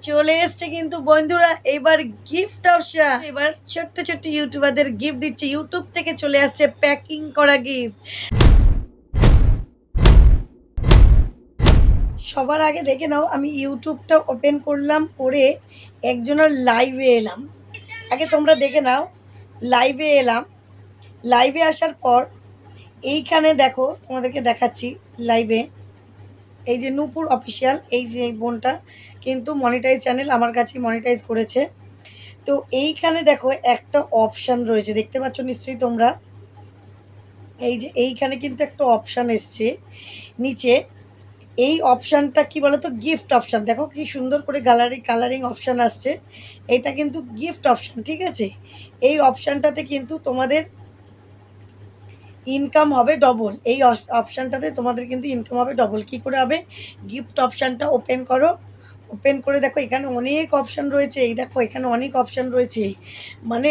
চলে এসছে কিন্তু বন্ধুরা এবার গিফট অপশন। এবার ছোট্ট ছোট্ট ইউটিউবারদের গিফট দিচ্ছে, ইউটিউব থেকে চলে আসছে প্যাকিং করা গিফট। সবার আগে দেখে নাও, আমি ইউটিউবটা ওপেন করলাম, করে একজনের লাইভে এলাম। আগে তোমরা দেখে নাও, লাইভে এলাম। লাইভে আসার পর এইখানে দেখো, তোমাদেরকে দেখাচ্ছি লাইভে। এই যে নূপুর অফিসিয়াল, এই যে এই বোনটা কিন্তু মনিটাইজ চ্যানেল আমার কাছে মনিটাইজ করেছে। তো এইখানে দেখো একটা অপশান রয়েছে, দেখতে পাচ্ছ নিশ্চয়ই তোমরা। এই যে এইখানে কিন্তু একটা অপশান এসছে নিচে। এই অপশানটা কি বলো তো, গিফট অপশান। দেখো কি সুন্দর করে কালারিং অপশান আসছে। এটা কিন্তু গিফট অপশান, ঠিক আছে। এই অপশানটাতে কিন্তু তোমাদের ইনকাম হবে ডবল। এই অপশানটাতে তোমাদের কিন্তু ইনকাম হবে ডবল। কি করে হবে? গিফট অপশানটা ওপেন করো। ওপেন করে দেখো এখানে অনেক অপশান রয়েছে। এই দেখো এখানে অনেক অপশান রয়েছে, মানে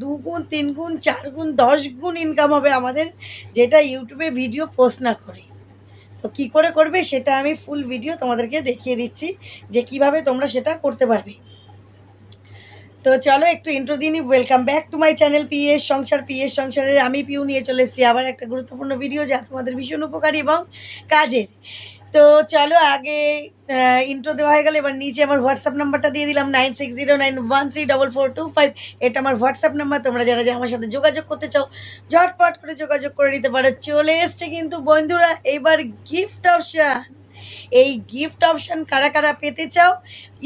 2 গুণ 3 গুণ 4 গুণ 10 গুণ ইনকাম হবে আমাদের, যেটা ইউটিউবে ভিডিও পোস্ট না করে। তো কী করে করবে সেটা আমি ফুল ভিডিও তোমাদেরকে দেখিয়ে দিচ্ছি, যে কিভাবে তোমরা সেটা করতে পারবে। তো চলো একটু ইন্ট্রো দিয়ে নিই। Welcome back to my channel PS সংসার। পিএস সংসারের আমি পিউ নিয়ে চলে এসেছি আবার একটা গুরুত্বপূর্ণ ভিডিও, যা তোমাদের ভীষণ উপকারী এবং কাজের। তো চলো আগে ইন্ট্রো দেওয়া হয়ে গেল, এবার নিচে আমার হোয়াটসঅ্যাপ নাম্বারটা দিয়ে দিলাম 9609134425। এটা আমার হোয়াটসঅ্যাপ নাম্বার। তোমরা যারা আমার সাথে যোগাযোগ করতে চাও ঝটপট করে যোগাযোগ করে নিতে পারো। চলে এসছে কিন্তু বন্ধুরা এবার গিফট অপশান। এই গিফট অপশান কারা কারা পেতে চাও,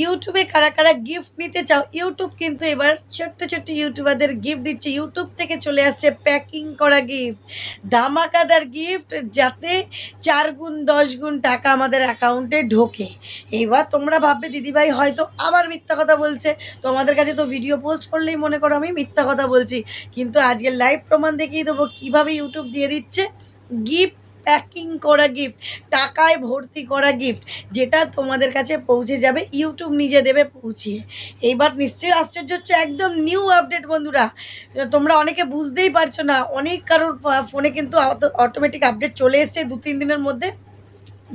ইউটিউবে কারা কারা গিফট নিতে চাও, ইউটিউব কিন্তু এবার ছোট্ট ছোট্ট ইউটিউবারদের গিফট দিচ্ছে। ইউটিউব থেকে চলে আসছে প্যাকিং করা গিফট, ধামাকাদার গিফট, যাতে 4 গুণ 10 গুণ টাকা আমাদের অ্যাকাউন্টে ঢোকে। এবার তোমরা ভাববে দিদিভাই হয়তো আবার মিথ্যা কথা বলছে। তোমাদের কাছে তো ভিডিও পোস্ট করলেই মনে করো আমি মিথ্যা কথা বলছি, কিন্তু আজকের লাইভ প্রমাণ দেখিয়ে দেবো কীভাবে ইউটিউব দিয়ে দিচ্ছে গিফট, প্যাকিং করা গিফট, টাকায় ভর্তি করা গিফট, যেটা তোমাদের কাছে পৌঁছে যাবে, ইউটিউব নিজে দেবে পৌঁছিয়ে। এইবার নিশ্চয়ই আশ্চর্য হচ্ছে, একদম নিউ আপডেট বন্ধুরা। তোমরা অনেকে বুঝতেই পারছো না, অনেক কারোর ফোনে কিন্তু অটোমেটিক আপডেট চলে এসছে 2-3 দিনের মধ্যে।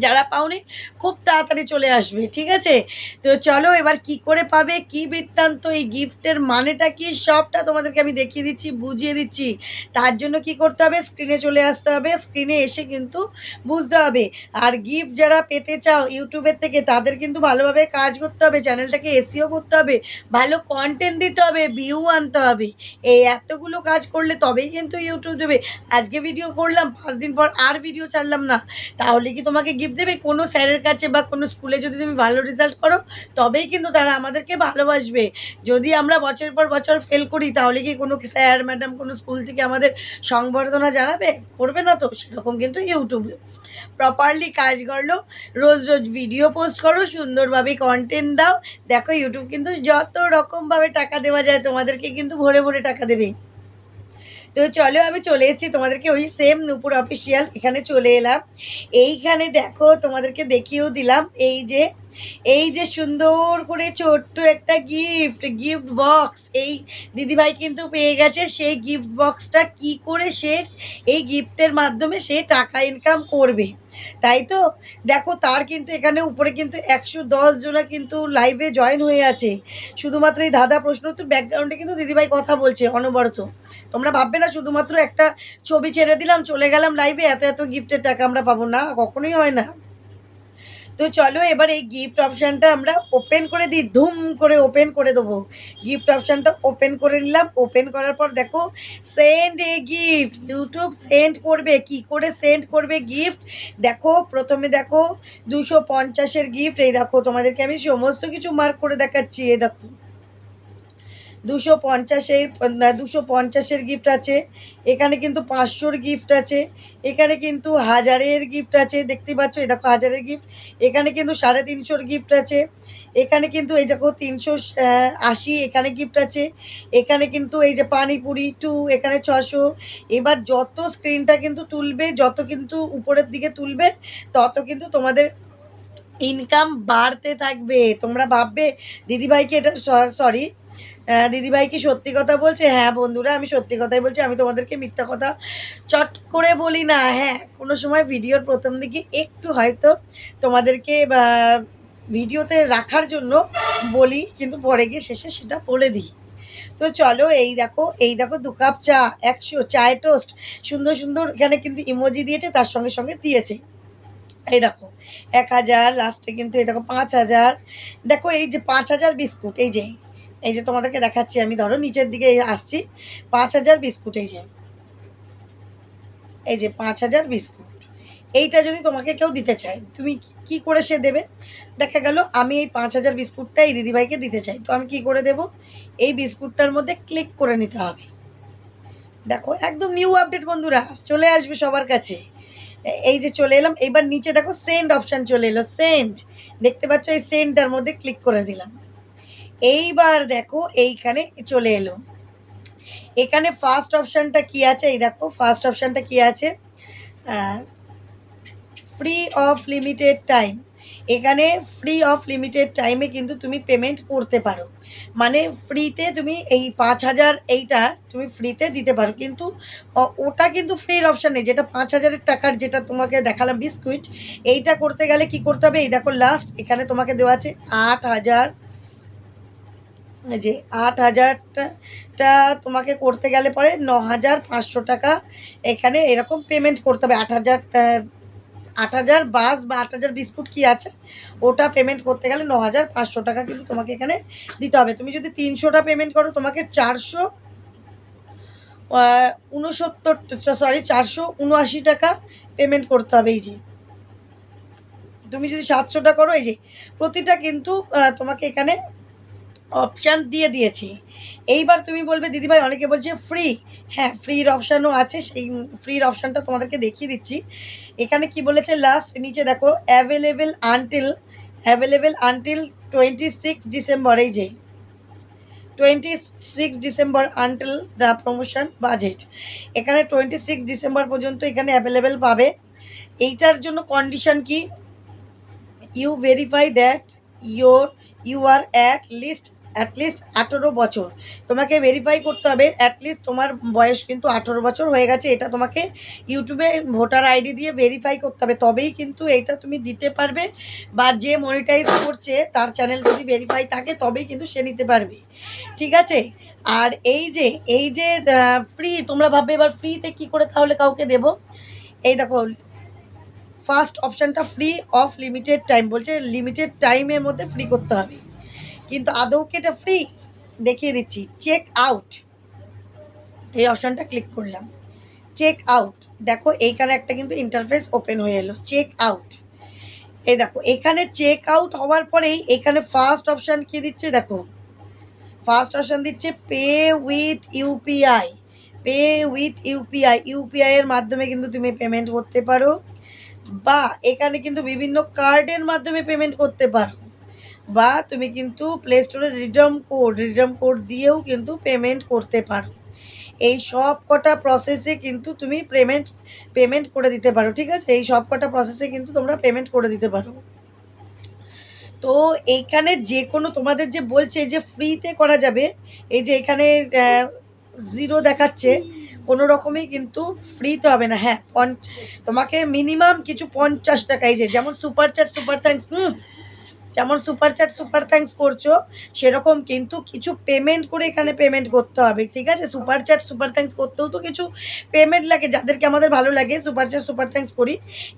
যারা পাওনি খুব তাড়াতাড়ি চলে আসবে, ঠিক আছে। তো চলো এবার কি করে পাবে, কি বৃত্তান্ত, এই গিফটের মানেটা কি, সবটা তোমাদেরকে আমি দেখিয়ে দিচ্ছি, বুঝিয়ে দিচ্ছি। তার জন্য কি করতে হবে, স্ক্রিনে চলে আসতে হবে। স্ক্রিনে এসে কিন্তু বুঝতে হবে। আর গিফট যারা পেতে চাও ইউটিউবের থেকে, তাদের কিন্তু ভালোভাবে কাজ করতে হবে, চ্যানেলটাকে এসইও করতে হবে, ভালো কন্টেন্ট দিতে হবে, ভিউ আনতে হবে। এই এতগুলো কাজ করলে তবেই কিন্তু ইউটিউব দেবে। আজকে ভিডিও করলাম, 5 দিন পর আর ভিডিও ছাড়লাম না, তাহলে কি তোমাকে গিফট দেবে? কোনো স্যারের কাছে বা কোনো স্কুলে যদি তুমি ভালো রেজাল্ট করো তবেই কিন্তু তারা আমাদেরকে ভালোবাসবে। যদি আমরা বছর পর বছর ফেল করি, তাহলে কি কোনো স্যার ম্যাডাম কোনো স্কুল থেকে আমাদের সংবর্ধনা জানাবে? করবে না তো। সেরকম কিন্তু ইউটিউবে প্রপারলি কাজ করলো, রোজ রোজ ভিডিও পোস্ট করো, সুন্দরভাবে কন্টেন্ট দাও, দেখো ইউটিউব কিন্তু যত রকমভাবে টাকা দেওয়া যায় তোমাদেরকে কিন্তু ভরে ভরে টাকা দেবে। তো চলো আমি চলে এসেছি তোমাদেরকে ওই সেম নূপুর অফিসিয়াল, এখানে চলে এলাম। এইখানে দেখো তোমাদেরকে দেখিয়েও দিলাম, এই যে সুন্দর করে ছোট্ট একটা গিফট বক্স এই দিদিভাই কিন্তু পেয়ে গেছে। সেই গিফট বক্সটা কি করে সে এই গিফটের মাধ্যমে সে টাকা ইনকাম করবে, তাই তো। দেখো তার কিন্তু এখানে উপরে কিন্তু 110 জনা কিন্তু লাইভে জয়েন হয়ে আছে। শুধুমাত্র এই দাদা প্রশ্ন উত্তর ব্যাকগ্রাউন্ডে কিন্তু দিদিভাই কথা বলছে অনবরত। তোমরা ভাববে না শুধুমাত্র একটা ছবি ছেড়ে দিলাম চলে গেলাম লাইভে, এত এত গিফটের টাকা আমরা পাবো না, কখনোই হয় না। তো চলো এবার এই গিফট অপশানটা আমরা ওপেন করে দিই, ধুম করে ওপেন করে দেবো। গিফট অপশানটা ওপেন করে নিলাম। ওপেন করার পর দেখো send a gift, YouTube send করবে। কি করে সেন্ড করবে গিফট, দেখো প্রথমে দেখো 250-এর গিফট। এই দেখো তোমাদেরকে আমি সমস্ত কিছু মার্ক করে দেখাচ্ছি। এই দেখো 250-এর গিফট আছে, এখানে কিন্তু 500-র গিফট আছে, এখানে কিন্তু 1000-এর গিফট আছে, দেখতেই পাচ্ছ। এই দেখো 1000-এর গিফট, এখানে কিন্তু 350-র গিফট আছে, এখানে কিন্তু এই দেখো 380 এখানে গিফট আছে, এখানে কিন্তু এই যে পানিপুরি 2 এখানে 600। এবার যত স্ক্রিনটা কিন্তু তুলবে, যত কিন্তু উপরের দিকে তুলবে, তত কিন্তু তোমাদের ইনকাম বাড়তে থাকবে। তোমরা ভাববে দিদিভাইকে এটা, সরি দিদিভাই কি সত্যি কথা বলছে? হ্যাঁ বন্ধুরা, আমি সত্যি কথাই বলছি, আমি তোমাদেরকে মিথ্যা কথা চট করে বলি না। হ্যাঁ, কোনো সময় ভিডিওর প্রথম দিকে একটু হয়তো তোমাদেরকে ভিডিওতে রাখার জন্য বলি, কিন্তু পরে গিয়ে শেষে সেটা বলে দিই। তো চলো এই দেখো 2 কাপ চা, 100 চায় টোস্ট, সুন্দর সুন্দর এখানে কিন্তু ইমোজি দিয়েছে, তার সঙ্গে সঙ্গে দিয়েছে এই দেখো 1000, লাস্টে কিন্তু এই দেখো 5000। দেখো এই যে 5000 বিস্কুট, এই যে তোমাদেরকে দেখাচ্ছি আমি, ধরো নিচের দিকে আসছি, 5000 বিস্কুট, এই যে 5000 বিস্কুট। এইটা যদি তোমাকে কেউ দিতে চায়, তুমি কি করে সে দেবে? দেখা গেল আমি এই 5000 বিস্কুটটা এই দিদিভাইকে দিতে চাই, তো আমি কি করে দেব? এই বিস্কুটটার মধ্যে ক্লিক করে নিতে হবে। দেখো একদম নিউ আপডেট বন্ধুরা, চলে আসবে সবার কাছে। এই যে চলে এলাম, এইবার নিচে দেখো সেন্ড অপশান চলে এলো, সেন্ড, দেখতে পাচ্ছ? এই সেন্ডটার মধ্যে ক্লিক করে দিলাম। এইবার দেখো এইখানে চলে এলো, এখানে ফার্স্ট অপশানটা কি আছে? এই দেখো ফার্স্ট অপশানটা কি আছে? Free of limited time. এখানে ফ্রি অফ লিমিটেড টাইমে কিন্তু তুমি পেমেন্ট করতে পারো, মানে ফ্রিতে তুমি এই 5000 এইটা তুমি ফ্রিতে দিতে পারো, কিন্তু ওটা কিন্তু ফ্রির অপশান নেই। যেটা 5000 টাকার যেটা তোমাকে দেখালাম বিস্কুট, এইটা করতে গেলে কি করতে হবে? এই দেখো লাস্ট এখানে তোমাকে দেওয়া আছে 8000, যে 8000টা তোমাকে করতে গেলে পরে 9500 টাকা এখানে এরকম পেমেন্ট করতে হবে। 8000 বাস বা 8000 বিস্কুট কি আছে, ওটা পেমেন্ট করতে গেলে 9500 টাকা কিন্তু তোমাকে এখানে দিতে হবে। তুমি যদি 300টা পেমেন্ট করো, তোমাকে 479 টাকা পেমেন্ট করতে হবে। এই যে তুমি যদি 700টা করো, এই যে প্রতিটা কিন্তু তোমাকে এখানে অপশান দিয়ে দিয়েছি। এইবার তুমি বলবে দিদিভাই অনেকে বলছে ফ্রি, হ্যাঁ ফ্রির অপশানও আছে, সেই ফ্রির অপশানটা তোমাদেরকে দেখিয়ে দিচ্ছি। এখানে কি বলেছে লাস্ট নিচে দেখো, অ্যাভেলেবেল আনটিল 26 ডিসেম্বর, এই যে 26 December until the promotion budget, এখানে 26 ডিসেম্বর পর্যন্ত এখানে অ্যাভেলেবেল পাবে। এইটার জন্য কন্ডিশন কি? You verify that you are at least 18 বছর। তোমাকে ভেরিফাই করতে হবে অ্যাটলিস্ট তোমার বয়স কিন্তু 18 বছর হয়ে গেছে, এটা তোমাকে ইউটিউবে ভোটার আইডি দিয়ে ভেরিফাই করতে হবে, তবেই কিন্তু এইটা তুমি দিতে পারবে। বা যে মনিটাইজ করছে তার চ্যানেল যদি ভেরিফাই থাকে, তবেই কিন্তু সে নিতে পারবে, ঠিক আছে? আর এই যে ফ্রি, তোমরা ভাববে এবার ফ্রিতে কী করে তাহলে কাউকে দেবো? এই দেখো ফার্স্ট অপশানটা ফ্রি অফ লিমিটেড টাইম বলছে, লিমিটেড টাইমের মধ্যে ফ্রি করতে হবে, কিন্তু আদৌ কি এটা ফ্রি? দেখিয়ে দিচ্ছি। চেক আউট, এই অপশানটা ক্লিক করলাম, চেক আউট, দেখো এইখানে একটা কিন্তু ইন্টারফেস ওপেন হয়ে এলো, চেক আউট। এই দেখো এখানে চেক আউট হওয়ার পরেই এখানে ফার্স্ট অপশান কি দিচ্ছে? দেখো ফার্স্ট অপশান দিচ্ছে পে উইথ ইউপিআই, ইউপিআই এর মাধ্যমে কিন্তু তুমি পেমেন্ট করতে পারো, বা এখানে কিন্তু বিভিন্ন কার্ডের মাধ্যমে পেমেন্ট করতে পারো, বা তুমি কিন্তু প্লে স্টোরে রিডাম কোড দিয়েও কিন্তু পেমেন্ট করতে পারো। এই সব কটা প্রসেসে কিন্তু তুমি পেমেন্ট করে দিতে পারো, ঠিক আছে? এই সব কটা প্রসেসে কিন্তু তোমরা পেমেন্ট করে দিতে পারো। তো এইখানে যে কোনো তোমাদের যে বলছে যে ফ্রিতে করা যাবে, এই যে এখানে 0 দেখাচ্ছে, কোনো রকমই কিন্তু ফ্রিতে হবে না। হ্যাঁ তোমাকে মিনিমাম কিছু 50 টাকা, এই যে যেমন সুপার থ্যাঙ্কস, যেমন সুপার থ্যাঙ্কস করছো, সেরকম কিন্তু কিছু পেমেন্ট করে এখানে পেমেন্ট করতে হবে, ঠিক আছে? সুপার থ্যাঙ্কস করতেও তো কিছু পেমেন্ট লাগে, যাদেরকে আমাদের ভালো লাগে সুপার থ্যাঙ্কস করি,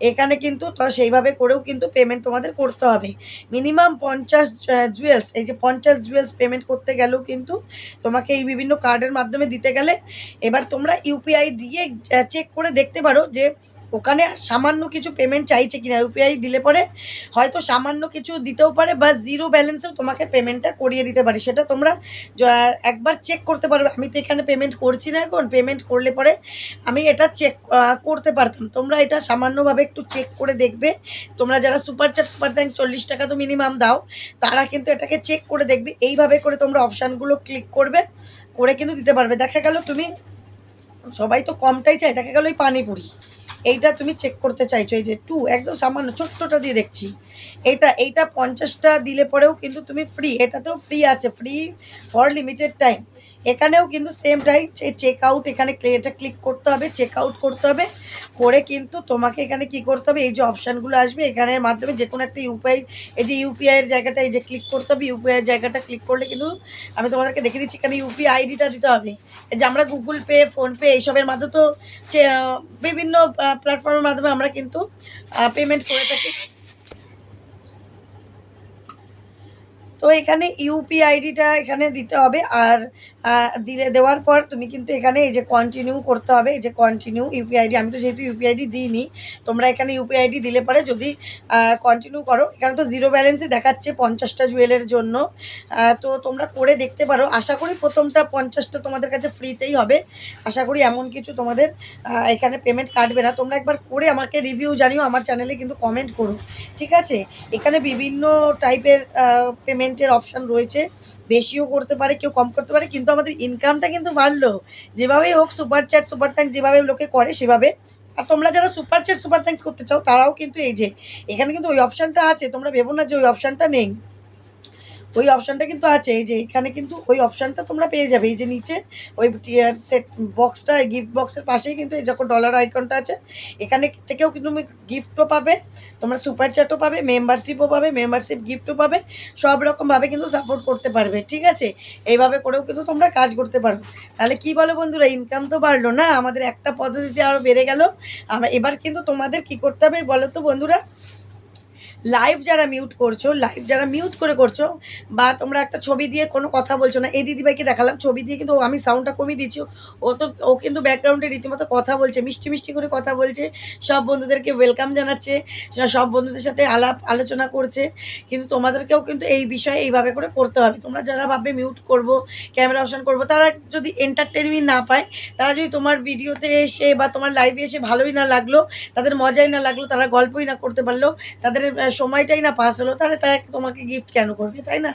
এখানে কিন্তু তো সেইভাবে করেও কিন্তু পেমেন্ট তোমাদের করতে হবে। মিনিমাম 50 জুয়েলস, এই যে 50 জুয়েলস পেমেন্ট করতে গেলেও কিন্তু তোমাকে এই বিভিন্ন কার্ডের মাধ্যমে দিতে গেলে, এবার তোমরা ইউপিআই দিয়ে চেক করে দেখতে পারো যে ওখানে সামান্য কিছু পেমেন্ট চাইছে কিনা। ইউপিআই দিলে পরে হয়তো সামান্য কিছু দিতেও পারে, বা 0 ব্যালেন্সেও তোমাকে পেমেন্টটা করিয়ে দিতে পারে, সেটা তোমরা একবার চেক করতে পারবে। আমি তো এখানে পেমেন্ট করছি না, এখন পেমেন্ট করলে পরে আমি এটা চেক করতে পারতাম। তোমরা এটা সামান্যভাবে একটু চেক করে দেখবে, তোমরা যারা সুপার থ্যাঙ্কস 40 টাকা তো মিনিমাম দাও, তারা কিন্তু এটাকে চেক করে দেখবে। এইভাবে করে তোমরা অপশানগুলো ক্লিক করবে, করে কিন্তু দিতে পারবে। দেখা গেল তুমি, সবাই তো কমটাই চায়, দেখা গেল ওই পানিপুরি, এইটা তুমি চেক করতে চাইছো, এই যে 2 একদম সামান্য ছোট্টটা দিয়ে দেখছি, এইটা 50টা দিলে পরেও কিন্তু তুমি ফ্রি, এটাতেও ফ্রি আছে, ফ্রি ফর লিমিটেড টাইম। এখানেও কিন্তু সেম টাইম চেক আউট, এখানে এটা ক্লিক করতে হবে, চেক আউট করতে হবে, করে কিন্তু তোমাকে এখানে কি করতে হবে, এই যে অপশানগুলো আসবে এখানের মাধ্যমে যে কোনো একটা ইউপিআই, এই যে ইউপিআইয়ের জায়গাটা এই যে ক্লিক করতে হবে, ইউপিআইয়ের জায়গাটা ক্লিক করলে কিন্তু আমি তোমাদেরকে দেখে দিচ্ছি, এখানে ইউপিআই আইডিটা দিতে হবে। এই যে আমরা গুগল পে, ফোনপে এইসবের মাধ্যমে তো বিভিন্ন প্ল্যাটফর্মের মাধ্যমে আমরা কিন্তু পেমেন্ট করে থাকি। তো এখানে ইউপিআই আইডিটা এখানে দিতে হবে, আর দেওয়ার পর তুমি কিন্তু এখানে এই যে কন্টিনিউ করতে হবে, এই যে কন্টিনিউ ইউপিআই আইডি, আমি তো যেহেতু ইউপিআই আইডি দিইনি, তোমরা এখানে ইউপিআই আইডি দিলে পরে যদি কন্টিনিউ করো, এখানে তো জিরো ব্যালেন্সই দেখাচ্ছে 50টা জুয়েলের জন্য। তো তোমরা করে দেখতে পারো, আশা করি প্রথমটা 50টা তোমাদের কাছে ফ্রিতেই হবে, আশা করি এমন কিছু তোমাদের এখানে পেমেন্ট কাটবে না। তোমরা একবার করে আমাকে রিভিউ জানিও, আমার চ্যানেলে কিন্তু কমেন্ট করো, ঠিক আছে। এখানে বিভিন্ন টাইপের পেমেন্টের অপশান রয়েছে, বেশিও করতে পারে, কেউ কম করতে পারে, কিন্তু আমাদের ইনকামটা কিন্তু বাড়লো, যেভাবেই হোক সুপার চ্যাট সুপার থ্যাঙ্কস যেভাবে লোকে করে সেভাবে। আর তোমরা যারা সুপার চ্যাট সুপার থ্যাঙ্কস করতে চাও তারাও কিন্তু এই যে এখানে কিন্তু ওই অপশানটা আছে, তোমরা ভেবো না যে ওই অপশানটা নেই, ওই অপশানটা কিন্তু আছে, এই যে এখানে কিন্তু ওই অপশানটা তোমরা পেয়ে যাবে, এই যে নিচে ওই টিয়ার সেট বক্সটা, গিফট বক্সের পাশেই কিন্তু এই যখন ডলার আইকনটা আছে, এখানে থেকেও কিন্তু তুমি গিফটও পাবে, তোমরা সুপার চ্যাটও পাবে, মেম্বারশিপও পাবে, মেম্বারশিপ গিফটও পাবে, সব রকমভাবে কিন্তু সাপোর্ট করতে পারবে, ঠিক আছে। এইভাবে করেও কিন্তু তোমরা কাজ করতে পারো। তাহলে কি বলো বন্ধুরা, ইনকাম তো বাড়লো না, আমাদের একটা পদ্ধতিতে আরও বেড়ে গেল। আমরা এবার কিন্তু তোমাদের কি করতে হবে বলো তো বন্ধুরা, লাইভ যারা মিউট করছো, লাইভ যারা মিউট করে করছো, বা তোমরা একটা ছবি দিয়ে কোনো কথা বলছো না, এই দিদিভাইকে দেখালাম ছবি দিয়ে কিন্তু আমি সাউন্ডটা কমিয়ে দিচ্ছি, ও কিন্তু ব্যাকগ্রাউন্ডে রীতিমতো কথা বলছে, মিষ্টি মিষ্টি করে কথা বলছে, সব বন্ধুদেরকে ওয়েলকাম জানাচ্ছে, সব বন্ধুদের সাথে আলাপ আলোচনা করছে। কিন্তু তোমাদেরকেও কিন্তু এই বিষয়ে এইভাবে করে করতে হবে। তোমরা যারা ভাববে মিউট করব, ক্যামেরা অপশন করব, তারা যদি এন্টারটেনমেন্ট না পায়, তারা যদি তোমার ভিডিওতে এসে বা তোমার লাইভে এসে ভালোই না লাগলো, তাদের মজাই না লাগলো, তারা গল্পই না করতে পারলো, তাদের সময়টাই না পাস হলো, তাহলে তারা তোমাকে গিফট কেন করবে, তাই না?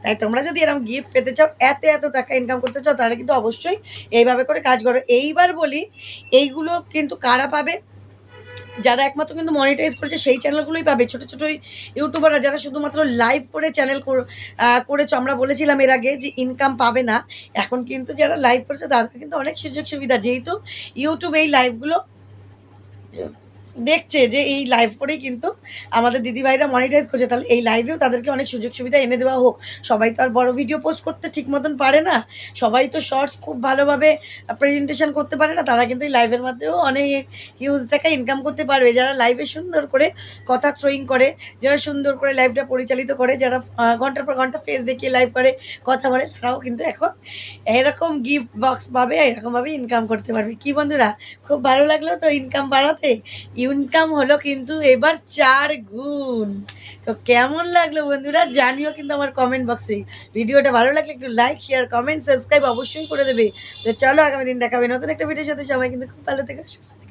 তাই তোমরা যদি এরকম গিফট পেতে চাও, এত টাকা ইনকাম করতে চাও, তাহলে কিন্তু অবশ্যই এইভাবে করে কাজ করো। এইবার বলি, এইগুলো কিন্তু কারা পাবে, যারা একমাত্র কিন্তু মনিটাইজ করেছে সেই চ্যানেলগুলোই পাবে। ছোটো ছোটো ইউটিউবাররা যারা শুধুমাত্র লাইভ করে চ্যানেল করেছো, আমরা বলেছিলাম এর আগে যে ইনকাম পাবে না, এখন কিন্তু যারা লাইভ করেছে তাদের কিন্তু অনেক সুযোগ সুবিধা, যেহেতু ইউটিউব এই লাইভগুলো দেখছে যে এই লাইভ করেই কিন্তু আমাদের দিদিভাইরা মনিটাইজ করছে, তাহলে এই লাইভেও তাদেরকে অনেক সুযোগ সুবিধা এনে দেওয়া হোক। সবাই তো আর বড় ভিডিও পোস্ট করতে ঠিক মতন পারে না, সবাই তো শর্টস খুব ভালোভাবে প্রেজেন্টেশন করতে পারে না, তারা কিন্তু এই লাইভের মাধ্যমেও অনেক হিউজ টাকা ইনকাম করতে পারবে। যারা লাইভে সুন্দর করে কথা থ্রোয়িং করে, যারা সুন্দর করে লাইভটা পরিচালিত করে, যারা ঘন্টার পর ঘন্টা ফেস দেখিয়ে লাইভ করে কথা বলে, তারাও কিন্তু এখন এরকম গিফট বক্স পাবে, এরকমভাবে ইনকাম করতে পারবে। কি বন্ধুরা, খুব ভালো লাগলো তো ইনকাম বাড়াতে, ইনকাম হলো কিন্তু এবার 4 গুণ। তো কেমন লাগলো বন্ধুরা জানিও কিন্তু আমার কমেন্ট বক্সে। ভিডিওটা ভালো লাগলে একটু লাইক শেয়ার কমেন্ট সাবস্ক্রাইব অবশ্যই করে দেবে। তো চলো আগামী দিন দেখাবে নতুন একটা ভিডিওর সাথে, সবাই কিন্তু খুব ভালো থেকে সুস্থ থেকো।